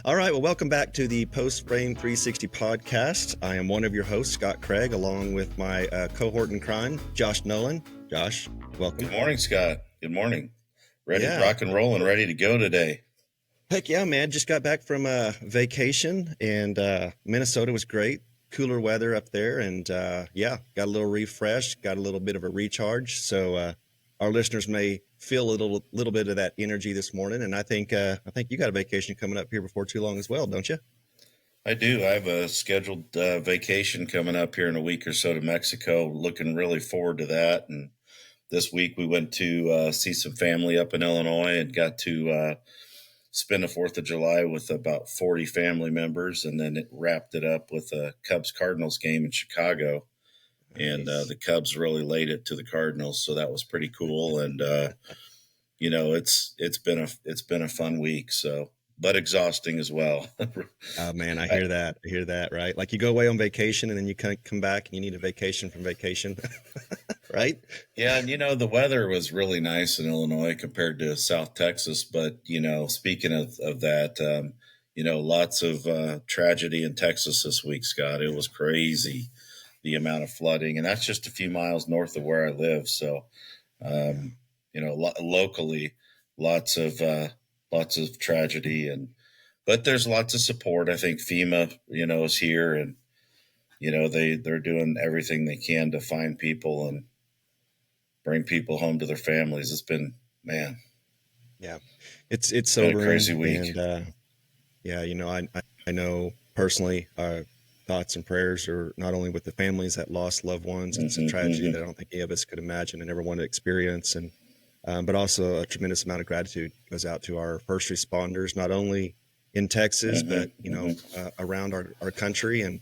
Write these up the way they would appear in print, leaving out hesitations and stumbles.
All right. Well, welcome back to the Post Frame 360 podcast. I am one of your hosts, Scott Craig, along with my cohort in crime, Josh Nolan. Josh, welcome. Good morning, Scott. Good morning. Ready to Yeah. rock and roll and ready to go today. Heck yeah, man. Just got back from vacation, and Minnesota was great. Cooler weather up there, and yeah, got a little refresh, got a little bit of a recharge. So our listeners may feel a little bit of that energy this morning, and I think you got a vacation coming up here before too long as well, don't you? I do. I have a scheduled vacation coming up here in a week or so to Mexico. Looking really forward to that. And this week we went to see some family up in Illinois and got to spend the 4th of July with about 40 family members. And then it wrapped it up with a Cubs-Cardinals game in Chicago. Nice. And the Cubs really laid it to the Cardinals. So that was pretty cool. And, it's been a fun week. So. But exhausting as well. Oh man, I hear that, right? Like you go away on vacation and then you come back and you need a vacation from vacation, right? Yeah, and the weather was really nice in Illinois compared to South Texas. But, speaking of that, lots of tragedy in Texas this week, Scott. It was crazy, the amount of flooding. And that's just a few miles north of where I live. So, locally, lots of tragedy, but there's lots of support. I think FEMA, is here, and they're doing everything they can to find people and bring people home to their families. It's been, man, yeah, it's sobering, been a crazy week. And yeah, I know personally, thoughts and prayers are not only with the families that lost loved ones. It's a tragedy that I don't think any of us could imagine and ever want to experience, and but also a tremendous amount of gratitude goes out to our first responders, not only in Texas, but around our country. And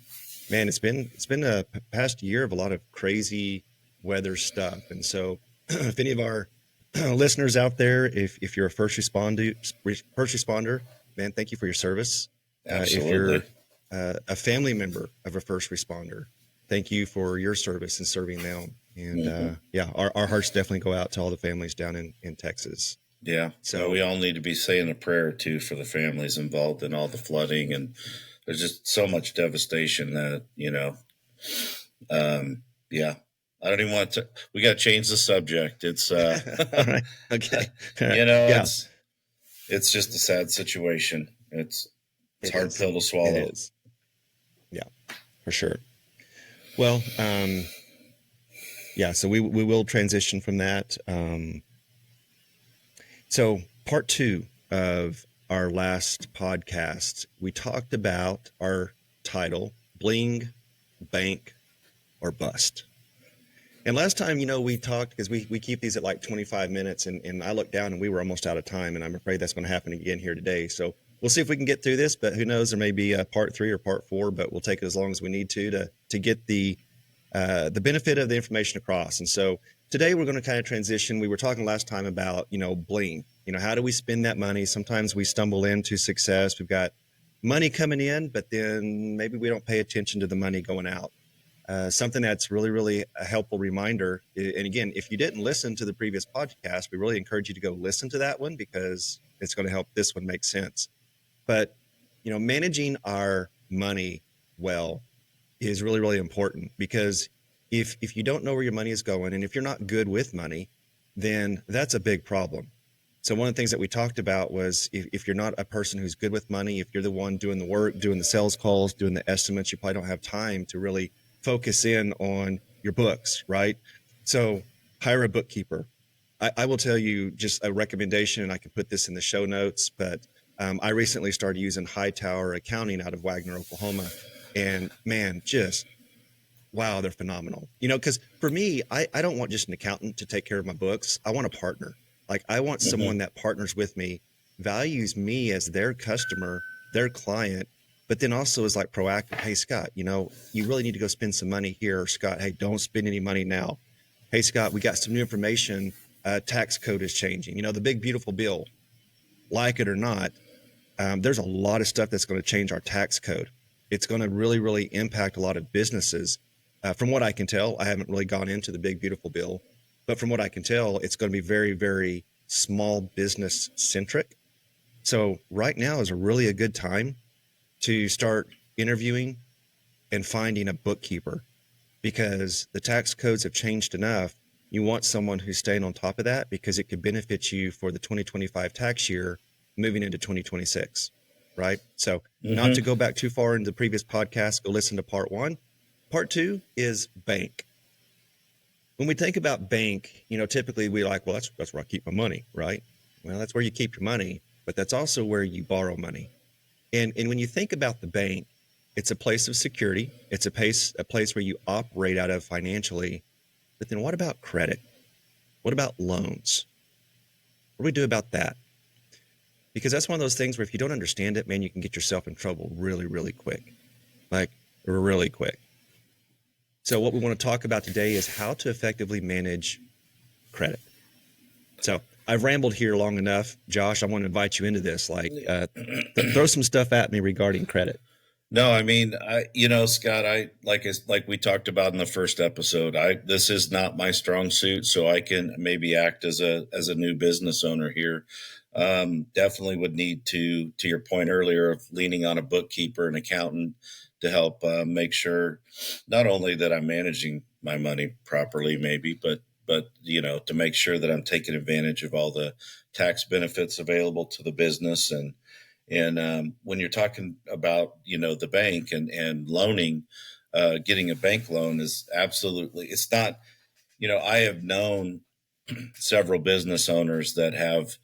man, it's been a past year of a lot of crazy weather stuff. And so if any of our listeners out there, if you're a first responder, man, thank you for your service. Absolutely. If you're a family member of a first responder, thank you for your service and serving them. And yeah, our hearts definitely go out to all the families down in Texas. Yeah. So we all need to be saying a prayer too for the families involved in all the flooding. And there's just so much devastation that, yeah, I don't even want to, we got to change the subject. It's, all right. Okay. It's just a sad situation. It's a hard pill to swallow. It is. Yeah, for sure. Well, yeah, so we will transition from that. So part 2 of our last podcast, we talked about our title, Bling, Bank, or Bust. And last time, we talked, because we keep these at like 25 minutes, and I looked down and we were almost out of time, and I'm afraid that's going to happen again here today. So we'll see if we can get through this, but who knows, there may be a part 3 or part 4, but we'll take it as long as we need to get the benefit of the information across. And so today we're going to kind of transition. We were talking last time about, Bling, how do we spend that money? Sometimes we stumble into success. We've got money coming in, but then maybe we don't pay attention to the money going out. Something that's really, really a helpful reminder. And again, if you didn't listen to the previous podcast, we really encourage you to go listen to that one, because it's going to help this one make sense. But, managing our money well is really, really important, because if you don't know where your money is going, and if you're not good with money, then that's a big problem. So one of the things that we talked about was if you're not a person who's good with money, if you're the one doing the work, doing the sales calls, doing the estimates, you probably don't have time to really focus in on your books, right? So hire a bookkeeper. I will tell you just a recommendation, and I can put this in the show notes, but I recently started using Hightower Accounting out of Wagner, Oklahoma. And man, just, wow, they're phenomenal. Because for me, I don't want just an accountant to take care of my books. I want a partner. Like I want someone that partners with me, values me as their customer, their client, but then also is like proactive. Hey, Scott, you really need to go spend some money here. Or Scott, hey, don't spend any money now. Hey, Scott, we got some new information. Tax code is changing. The big, beautiful bill, like it or not, there's a lot of stuff that's going to change our tax code. It's going to really, really impact a lot of businesses. From what I can tell, I haven't really gone into the big, beautiful bill, but from what I can tell, it's going to be very, very small business centric. So right now is a good time to start interviewing and finding a bookkeeper, because the tax codes have changed enough. You want someone who's staying on top of that, because it could benefit you for the 2025 tax year moving into 2026, right? So, not to Mm-hmm. go back too far into the previous podcast, go listen to part one. Part two is bank. When we think about bank, typically we like, well, that's where I keep my money, right? Well, that's where you keep your money, but that's also where you borrow money. And when you think about the bank, it's a place of security. It's a place where you operate out of financially. But then what about credit? What about loans? What do we do about that? Because that's one of those things where if you don't understand it, man, you can get yourself in trouble really, really quick. Like really quick. So what we want to talk about today is how to effectively manage credit. So I've rambled here long enough. Josh, I want to invite you into this. Throw some stuff at me regarding credit. No, I mean, Scott, like we talked about in the first episode, this is not my strong suit, so I can maybe act as a new business owner here. Definitely would need to your point earlier of leaning on a bookkeeper, an accountant to help make sure not only that I'm managing my money properly, maybe, but to make sure that I'm taking advantage of all the tax benefits available to the business. And when you're talking about, the bank and loaning, getting a bank loan is absolutely, it's not, I have known several business owners that have,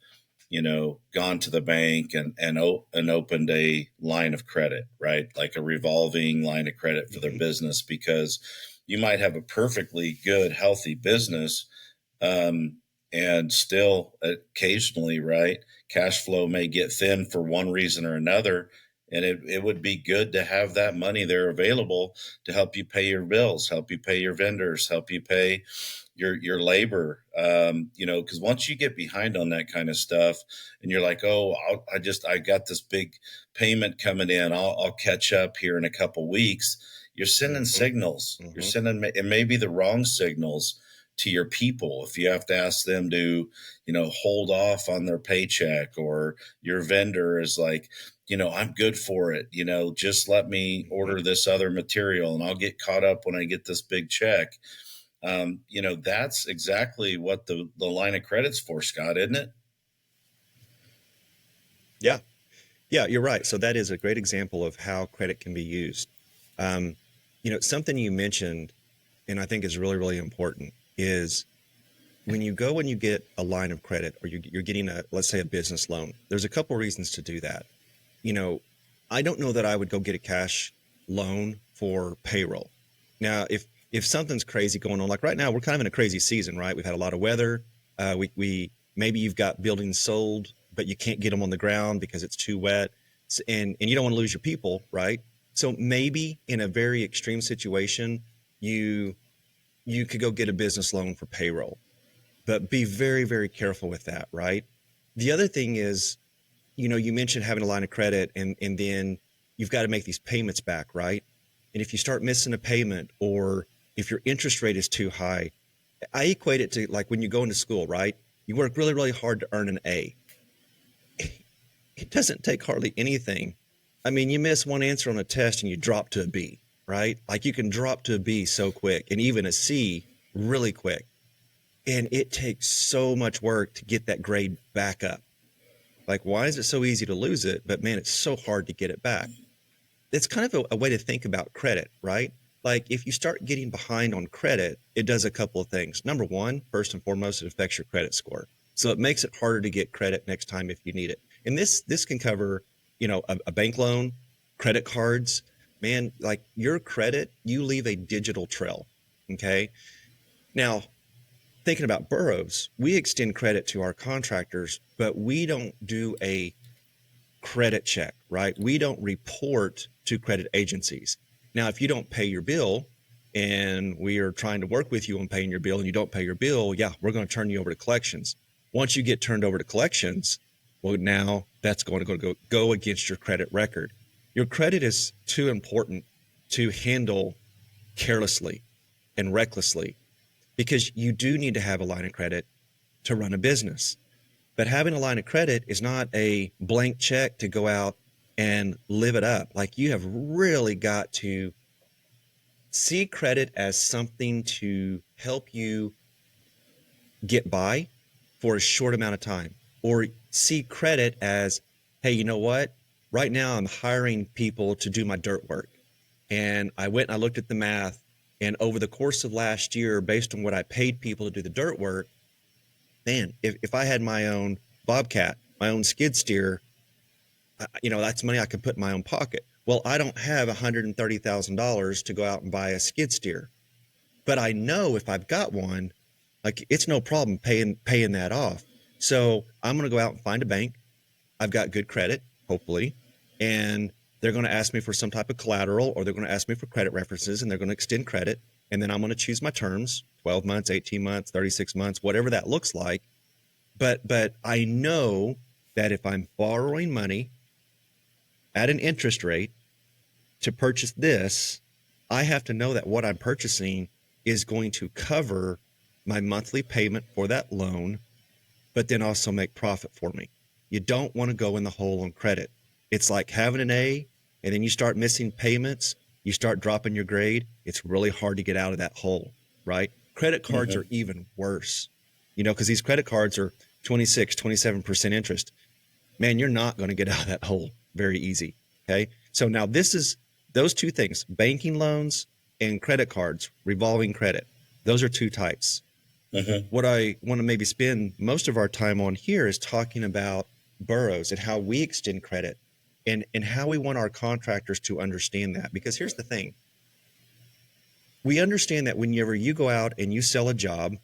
gone to the bank and opened a line of credit, right? Like a revolving line of credit for their Mm-hmm. business, because you might have a perfectly good, healthy business, um, and still occasionally, right, cash flow may get thin for one reason or another. And it would be good to have that money there available to help you pay your bills, help you pay your vendors, help you pay your labor. Because once you get behind on that kind of stuff, and you're like, oh, I got this big payment coming in, I'll catch up here in a couple weeks. You're sending Mm-hmm. signals. You're Mm-hmm. sending, it may be the wrong signals to your people if you have to ask them to, hold off on their paycheck, or your vendor is like, I'm good for it. Just let me Mm-hmm. order this other material and I'll get caught up when I get this big check. That's exactly what the line of credit's for, Scott, isn't it? Yeah. Yeah, you're right. So that is a great example of how credit can be used. Um, something you mentioned, and I think is really, really important, is when you go and you get a line of credit, or you're getting let's say a business loan, there's a couple reasons to do that. You know, I don't know that I would go get a cash loan for payroll. Now, if something's crazy going on, like right now, we're kind of in a crazy season, right? We've had a lot of weather. We maybe you've got buildings sold, but you can't get them on the ground because it's too wet, and you don't want to lose your people, right? So maybe in a very extreme situation, you you could go get a business loan for payroll, but be very, very careful with that, right? The other thing is, you mentioned having a line of credit, and then you've got to make these payments back, right? And if you start missing a payment, or if your interest rate is too high, I equate it to like when you go into school, right? You work really, really hard to earn an A. It doesn't take hardly anything. I mean, you miss one answer on a test and you drop to a B, right? Like you can drop to a B so quick, and even a C really quick. And it takes so much work to get that grade back up. Like, why is it so easy to lose it? But man, it's so hard to get it back. It's kind of a way to think about credit, right? Like, if you start getting behind on credit, it does a couple of things. Number one, first and foremost, it affects your credit score. So it makes it harder to get credit next time if you need it. And this can cover, a bank loan, credit cards. Man, like your credit, you leave a digital trail. Okay. Now, thinking about boroughs, we extend credit to our contractors, but we don't do a credit check, right? We don't report to credit agencies. Now, if you don't pay your bill and we are trying to work with you on paying your bill and you don't pay your bill, yeah, we're going to turn you over to collections. Once you get turned over to collections, well, now that's going to go against your credit record. Your credit is too important to handle carelessly and recklessly, because you do need to have a line of credit to run a business. But having a line of credit is not a blank check to go out and live it up. Like, you have really got to see credit as something to help you get by for a short amount of time, or see credit as, hey, you know what? Right now I'm hiring people to do my dirt work. And I went and I looked at the math. And over the course of last year, based on what I paid people to do the dirt work, man, if I had my own Bobcat, my own skid steer, that's money I could put in my own pocket. Well, I don't have $130,000 to go out and buy a skid steer, but I know if I've got one, like, it's no problem paying that off. So I'm going to go out and find a bank. I've got good credit, hopefully, and they're going to ask me for some type of collateral, or they're going to ask me for credit references, and they're going to extend credit. And then I'm going to choose my terms: 12 months, 18 months, 36 months, whatever that looks like. But I know that if I'm borrowing money at an interest rate to purchase this, I have to know that what I'm purchasing is going to cover my monthly payment for that loan, but then also make profit for me. You don't want to go in the hole on credit. It's like having an A and then you start missing payments, you start dropping your grade. It's really hard to get out of that hole, right? Credit cards are even worse, because these credit cards are 26, 27% interest. Man, you're not going to get out of that hole very easy. Okay. So now this is those two things: banking loans and credit cards, revolving credit. Those are two types. What I want to maybe spend most of our time on here is talking about boroughs and how we extend credit, and how we want our contractors to understand that. Because here's the thing: we understand that whenever you go out and you sell a job,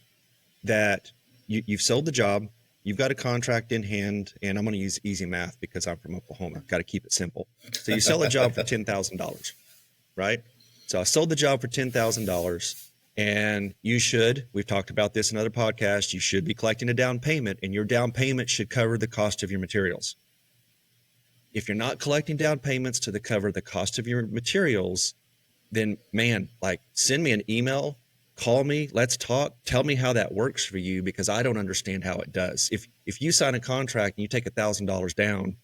that you've sold the job, you've got a contract in hand, and I'm going to use easy math because I'm from Oklahoma. Got to keep it simple. So you sell a job for $10,000, right? So I sold the job for $10,000, and we've talked about this in other podcasts, you should be collecting a down payment, and your down payment should cover the cost of your materials. If you're not collecting down payments to cover the cost of your materials, then, man, like, send me an email, call me, let's talk, tell me how that works for you, because I don't understand how it does. If you sign a contract and you take $1,000 down,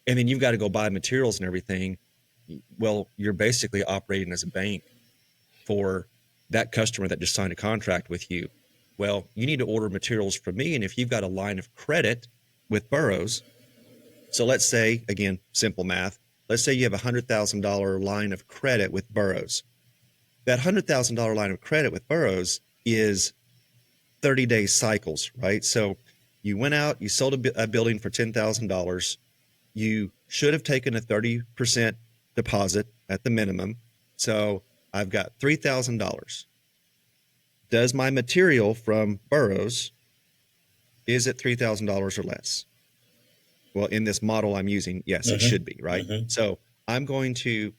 and then you've got to go buy materials and everything, well, you're basically operating as a bank for that customer that just signed a contract with you. Well, you need to order materials from me. And if you've got a line of credit with boroughs, so let's say, again, simple math, let's say you have a $100,000 line of credit with boroughs. That $100,000 line of credit with boroughs is 30-day cycles, right? So you went out, you sold a building for $10,000. You should have taken a 30% deposit at the minimum. So I've got $3,000. Does my material from boroughs, is it $3,000 or less? Well, in this model I'm using, yes, it should be, right? So I'm going to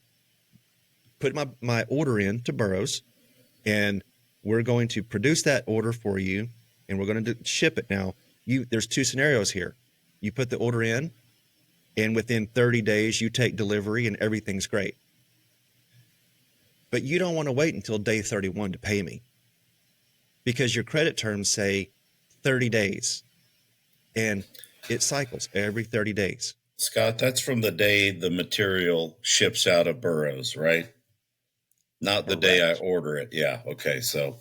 put my order in to boroughs, and we're going to produce that order for you, and we're going to ship it. Now, there's two scenarios here. You put the order in, and within 30 days you take delivery and everything's great. But you don't want to wait until day 31 to pay me, because your credit terms say 30 days, and it cycles every 30 days. Scott, that's from the day the material ships out of boroughs, right? Not the day I order it. Yeah. Okay. So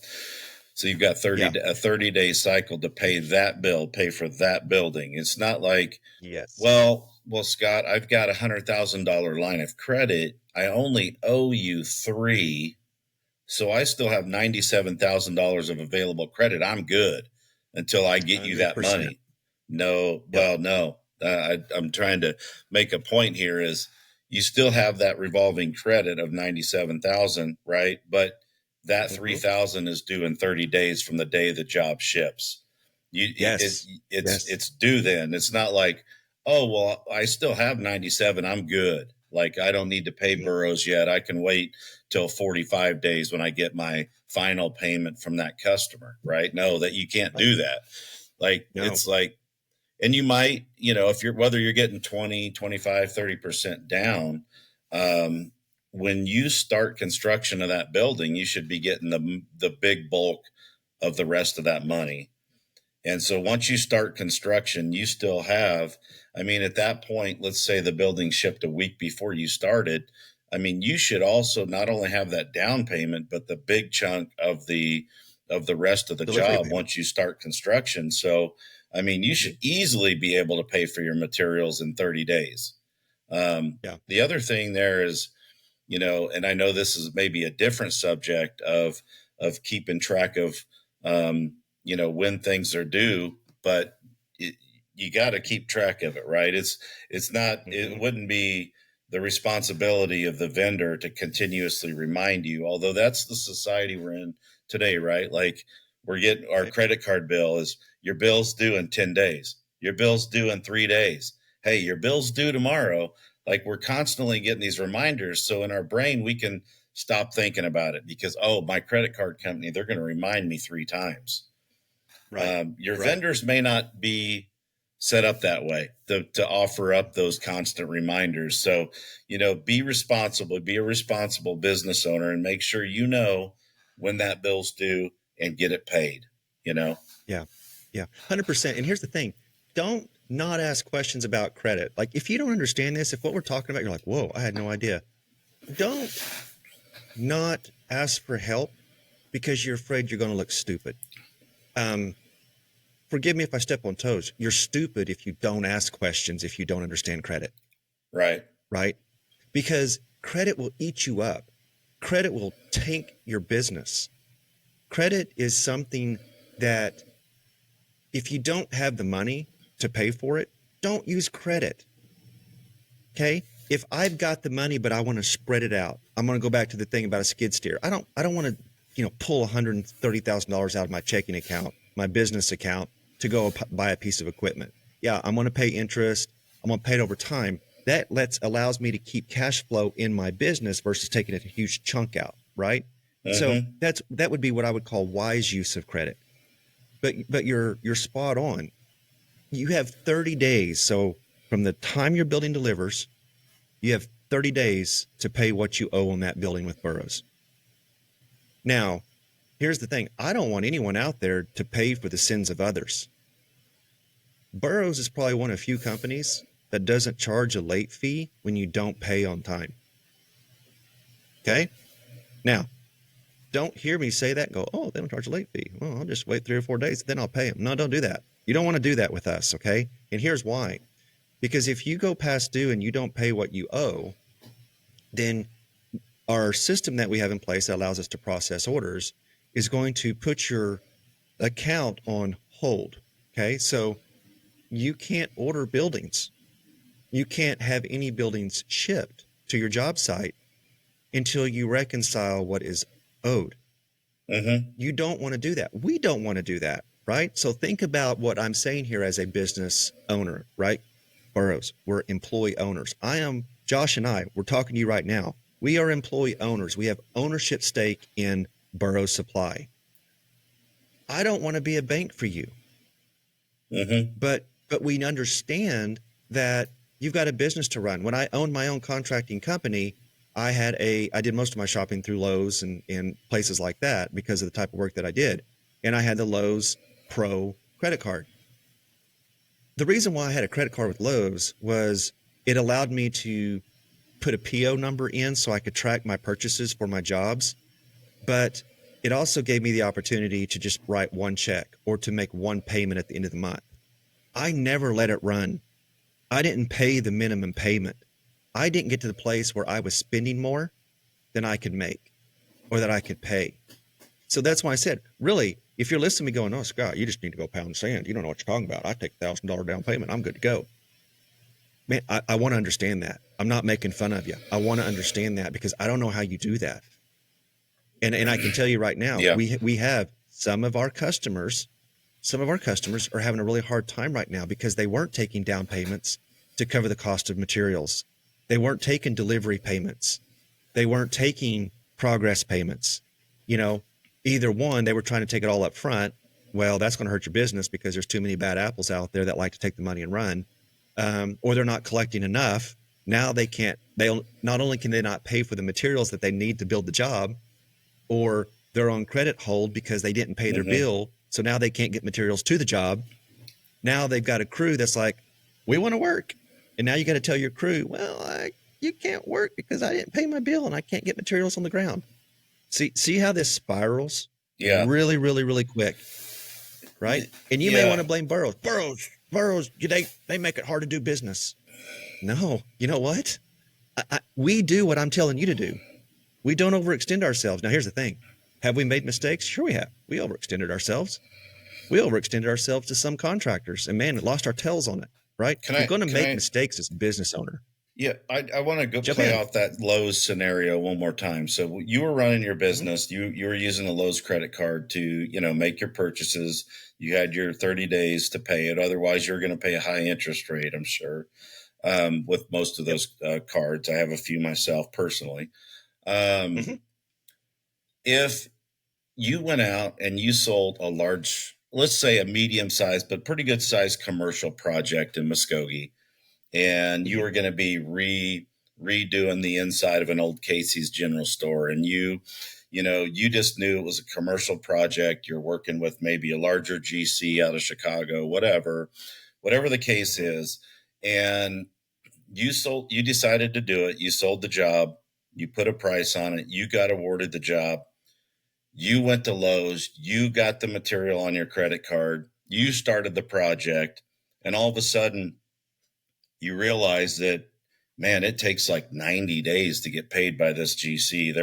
you've got a 30-day cycle to pay that bill, pay for that building. It's not like, yes, well, Scott, I've got $100,000 line of credit. I only owe you $3,000. So I still have $97,000 of available credit. I'm good until I get 100%. You that money. No, well, no. I'm trying to make a point here is you still have that revolving credit of 97,000, right? But that 3,000 is due in 30 days from the day the job ships. It's due then. It's not like, oh, well, I still have 97. I'm good. Like, I don't need to pay boroughs yet. I can wait till 45 days when I get my final payment from that customer, right? No, that you can't do that. Like, it's like, and you might, if whether you're getting 20, 25, 30% down, when you start construction of that building, you should be getting the big bulk of the rest of that money. And so once you start construction, you still have, I mean, at that point, let's say the building shipped a week before you started. I mean, you should also not only have that down payment, but the big chunk of the rest of the Delivery job payment. once you start construction. So, I mean, you Mhm. should easily be able to pay for your materials in 30 days. Yeah. The other thing there is, and I know this is maybe a different subject of keeping track of, when things are due, but it, you got to keep track of it, right? It's not, it Hmm. wouldn't be the responsibility of the vendor to continuously remind you, although that's the society we're in today, right? Like we're getting our Right. credit card bill is your bill's due in 10 days, your bill's due in 3 days. Hey, your bill's due tomorrow. Like we're constantly getting these reminders. So in our brain, we can stop thinking about it because, oh, my credit card company, they're going to remind me 3 times. Right. Your Right. vendors may not be set up that way to offer up those constant reminders. So, be a responsible business owner and make sure you know when that bill's due and get it paid, you know? Yeah. Yeah. 100%. And here's the thing. Don't not ask questions about credit. Like if you don't understand this, if what we're talking about, you're like, whoa, I had no idea. Don't not ask for help because you're afraid you're going to look stupid. Um, Forgive me if I step on toes. You're stupid if you don't ask questions, if you don't understand credit, Right. right? Because credit will eat you up. Credit will tank your business. Credit is something that if you don't have the money to pay for it, don't use credit. Okay? If I've got the money but I want to spread it out, I'm going to go back to the thing about a skid steer. I don't want to, pull $130,000 out of my checking account, my business account to go buy a piece of equipment. Yeah, I'm going to pay interest. I'm going to pay it over time. That allows me to keep cash flow in my business versus taking a huge chunk out, right? So Mm-hmm. that would be what I would call wise use of credit. But you're spot on. You have 30 days. So from the time your building delivers, you have 30 days to pay what you owe on that building with Burroughs. Now, here's the thing. I don't want anyone out there to pay for the sins of others. Burroughs is probably one of few companies that doesn't charge a late fee when you don't pay on time. Okay? Now, don't hear me say that and go, oh, they don't charge a late fee. Well, I'll just wait 3 or 4 days, then I'll pay them. No, don't do that. You don't want to do that with us, okay? And here's why. Because if you go past due and you don't pay what you owe, then our system that we have in place that allows us to process orders is going to put your account on hold. Okay. So you can't order buildings. You can't have any buildings shipped to your job site until you reconcile what is owed. Mm-hmm. You don't want to do that. We don't want to do that. Right. So think about what I'm saying here as a business owner, right? Burroughs, we're employee owners. Josh and we're talking to you right now. We are employee owners. We have ownership stake in Burroughs Supply. I don't want to be a bank for you, Mm-hmm. but we understand that you've got a business to run. When I owned my own contracting company, I did most of my shopping through Lowe's and places like that because of the type of work that I did. And I had the Lowe's Pro credit card. The reason why I had a credit card with Lowe's was it allowed me to put a PO number in so I could track my purchases for my jobs. But it also gave me the opportunity to just write one check or to make one payment at the end of the month. I never let it run. I didn't pay the minimum payment. I didn't get to the place where I was spending more than I could make or that I could pay. So that's why I said, really, if you're listening to me going, oh, Scott, you just need to go pound sand. You don't know what you're talking about. I take $1,000 down payment. I'm good to go. Man, I want to understand that. I'm not making fun of you. I want to understand that because I don't know how you do that. And I can tell you right now, Yeah. we have some of our customers are having a really hard time right now because they weren't taking down payments to cover the cost of materials. They weren't taking delivery payments. They weren't taking progress payments. You know, either one, they were trying to take it all up front. Well, that's going to hurt your business because there's too many bad apples out there that like to take the money and run. Or they're not collecting enough. Now they can't, they not only can they not pay for the materials that they need to build the job, or they're on credit hold because they didn't pay their Mm-hmm. bill So now they can't get materials to the job. Now they've got a crew that's like, we want to work. And now you got to tell your crew, well, you can't work because I didn't pay my bill and I can't get materials on the ground. See how this spirals Yeah. really, really, really quick, right? And you may want to blame Burroughs. Burroughs, they make it hard to do business. No, you know what? We do what I'm telling you to do. We don't overextend ourselves. Now, here's the thing. Have we made mistakes? Sure we have. We overextended ourselves. We overextended ourselves to some contractors and, man, lost our tails on it, right? You're going to make mistakes as a business owner. Yeah, I want to go play out that Lowe's scenario one more time. So you were running your business. You were using the Lowe's credit card to make your purchases. You had your 30 days to pay it. Otherwise, you're going to pay a high interest rate, I'm sure, with most of those cards. I have a few myself personally. If you went out and you sold a large, let's say a medium-sized but pretty good-sized commercial project in Muskogee, and you were going to be redoing the inside of an old Casey's general store, and you just knew it was a commercial project. You're working with maybe a larger GC out of Chicago, whatever the case is, and you decided to do it. You sold the job. You put a price on it. You got awarded the job. You went to Lowe's. You got the material on your credit card. You started the project, and all of a sudden, you realize that, man, it takes like 90 days to get paid by this GC.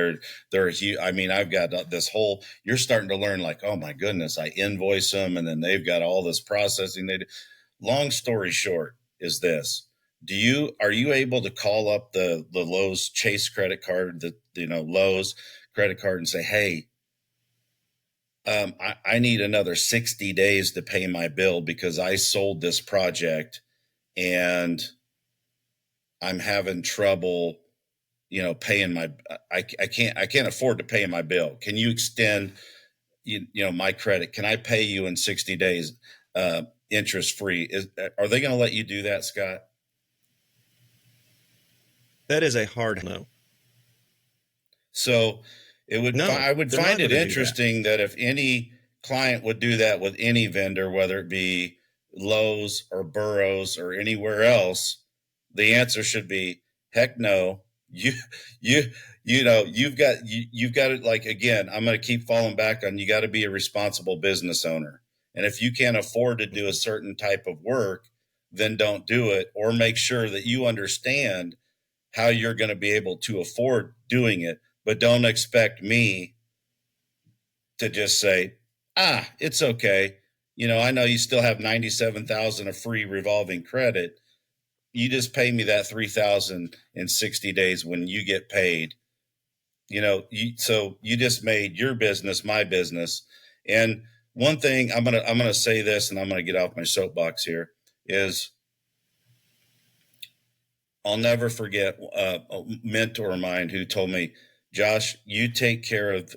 They're huge. I mean, I've got this whole, you're starting to learn like, oh my goodness, I invoice them and then they've got all this processing. Long story short is this. Are you able to call up the Lowe's Chase credit card, Lowe's credit card and say, hey, I need another 60 days to pay my bill because I sold this project and I'm having trouble, paying I can't afford to pay my bill. Can you extend, my credit? Can I pay you in 60 days, interest free? Are they going to let you do that, Scott? That is a hard no. So I would find it interesting that if any client would do that with any vendor, whether it be Lowe's or Burroughs or anywhere else, the answer should be heck no. You've got it. Like, again, I'm going to keep falling back on, you got to be a responsible business owner. And if you can't afford to do a certain type of work, then don't do it, or make sure that you understand how you're going to be able to afford doing it. But don't expect me to just say, it's okay. I know you still have $97,000 of free revolving credit. You just pay me that $3,000 in 60 days when you get paid. So you just made your business my business. And one thing I'm gonna say this, and I'm gonna get off my soapbox here, is I'll never forget a mentor of mine who told me, Josh, you take care of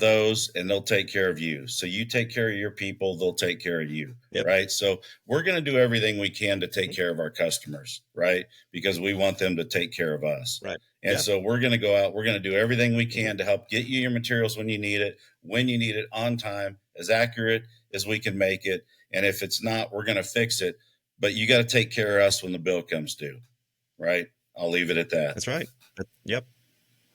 those and they'll take care of you. So you take care of your people, they'll take care of you. Yep. Right. So we're going to do everything we can to take care of our customers, right? Because we want them to take care of us. Right. And so we're going to go out, we're going to do everything we can to help get you your materials when you need it on time, as accurate as we can make it. And if it's not, we're going to fix it. But you got to take care of us when the bill comes due. Right. I'll leave it at that. That's right. Yep.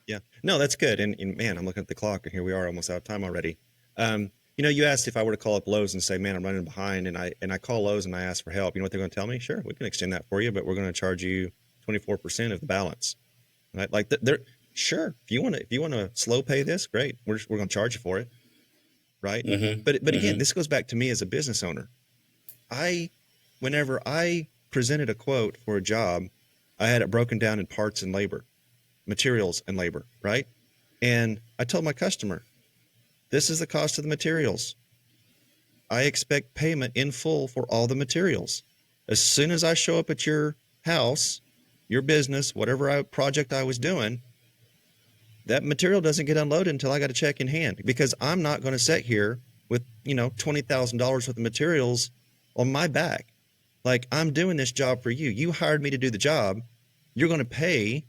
Yeah. No, that's good. And man, I'm looking at the clock and here we are almost out of time already. You asked if I were to call up Lowe's and say, man, I'm running behind, and I call Lowe's and I ask for help. You know what they're going to tell me? Sure, we can extend that for you, but we're going to charge you 24% of the balance. Right? Like they're sure. If you want to slow pay this, great. We're going to charge you for it. Right. Mm-hmm. But again, this goes back to me as a business owner. Whenever I presented a quote for a job, I had it broken down in parts and labor, materials and labor, right? And I told my customer, this is the cost of the materials. I expect payment in full for all the materials. As soon as I show up at your house, your business, whatever project I was doing, that material doesn't get unloaded until I got a check in hand, because I'm not going to sit here with, $20,000 worth of materials on my back. Like, I'm doing this job for you. You hired me to do the job. You're going to pay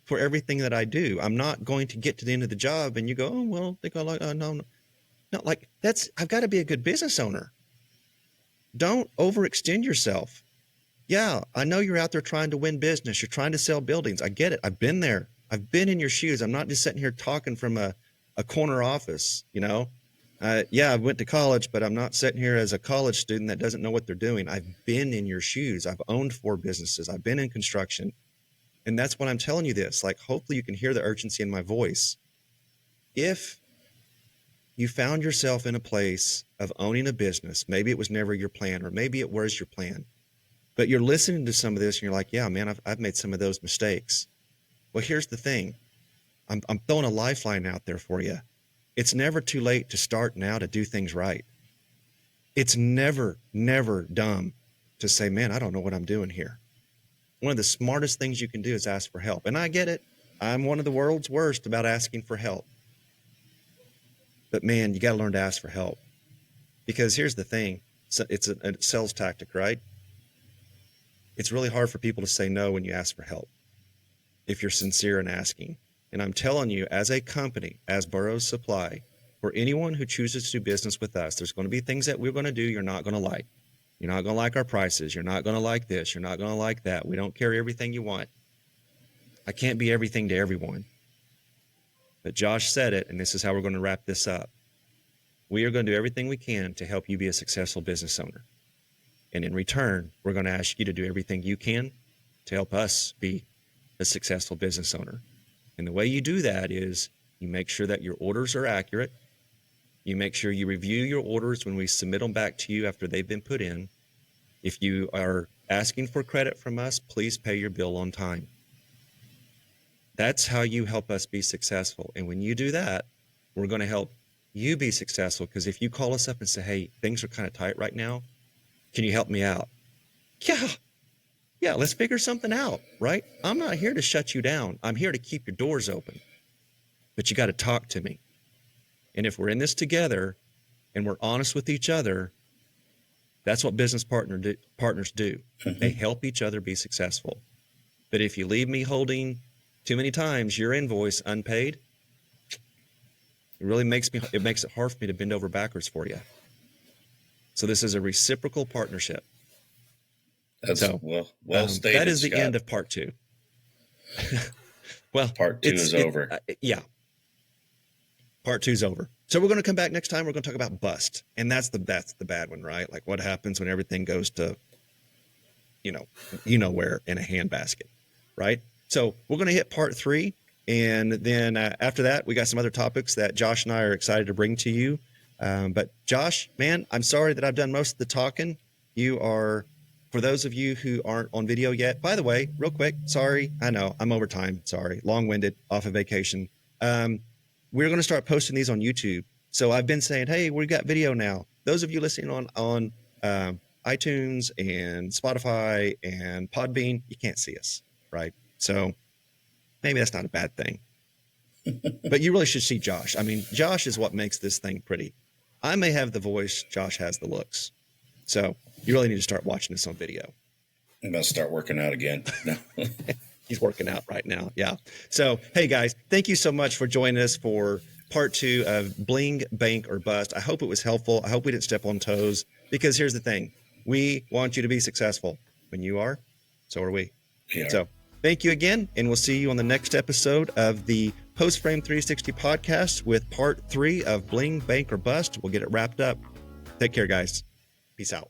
for everything that I do. I'm not going to get to the end of the job and you go, oh, well, they go like, no. No, like I've got to be a good business owner. Don't overextend yourself. Yeah, I know you're out there trying to win business. You're trying to sell buildings. I get it. I've been there. I've been in your shoes. I'm not just sitting here talking from a corner office, you know? Yeah, I went to college, but I'm not sitting here as a college student that doesn't know what they're doing. I've been in your shoes. I've owned 4 businesses. I've been in construction. And that's when I'm telling you this. Like, hopefully you can hear the urgency in my voice. If you found yourself in a place of owning a business, maybe it was never your plan, or maybe it was your plan, but you're listening to some of this and you're like, yeah, man, I've made some of those mistakes. Well, here's the thing. I'm throwing a lifeline out there for you. It's never too late to start now to do things right. It's never dumb to say, man, I don't know what I'm doing here. One of the smartest things you can do is ask for help. And I get it. I'm one of the world's worst about asking for help. But man, you got to learn to ask for help. Because here's the thing. It's a sales tactic, right? It's really hard for people to say no when you ask for help, if you're sincere in asking. And I'm telling you, as a company, as Burroughs Supply, for anyone who chooses to do business with us, there's going to be things that we're going to do you're not going to like. You're not going to like our prices. You're not going to like this. You're not going to like that. We don't carry everything you want. I can't be everything to everyone. But Josh said it, and this is how we're going to wrap this up. We are going to do everything we can to help you be a successful business owner. And in return, we're going to ask you to do everything you can to help us be a successful business owner. And the way you do that is you make sure that your orders are accurate. You make sure you review your orders when we submit them back to you after they've been put in. If you are asking for credit from us, please pay your bill on time. That's how you help us be successful. And when you do that, we're going to help you be successful. Because if you call us up and say, hey, things are kind of tight right now, can you help me out? Yeah, let's figure something out, right? I'm not here to shut you down. I'm here to keep your doors open. But you got to talk to me. And if we're in this together and we're honest with each other, that's what business partners do. Mm-hmm. They help each other be successful. But if you leave me holding too many times your invoice unpaid, it makes it hard for me to bend over backwards for you. So this is a reciprocal partnership. That's well stated. That is the Scott. end of part 2. Well, part 2 is over. Yeah. Part 2 is over. So we're going to come back next time. We're going to talk about bust. And that's the bad one, right? Like what happens when everything goes to, you know where in a handbasket, right? So we're going to hit part 3. And then after that, we got some other topics that Josh and I are excited to bring to you. But Josh, man, I'm sorry that I've done most of the talking. For those of you who aren't on video yet, by the way, real quick, sorry, I know I'm over time. Sorry, long-winded, off of vacation. We're going to start posting these on YouTube. So I've been saying, hey, we got video now. Those of you listening on iTunes and Spotify and Podbean, you can't see us, right? So maybe that's not a bad thing. But you really should see Josh. I mean, Josh is what makes this thing pretty. I may have the voice, Josh has the looks. So you really need to start watching this on video. I'm going to start working out again. No. He's working out right now. Yeah. So, hey guys, thank you so much for joining us for part 2 of Bling, Bank, or Bust. I hope it was helpful. I hope we didn't step on toes, because here's the thing. We want you to be successful. When you are, so are we. Yeah. So thank you again. And we'll see you on the next episode of the Post Frame 360 podcast with part 3 of Bling, Bank, or Bust. We'll get it wrapped up. Take care, guys. Peace out.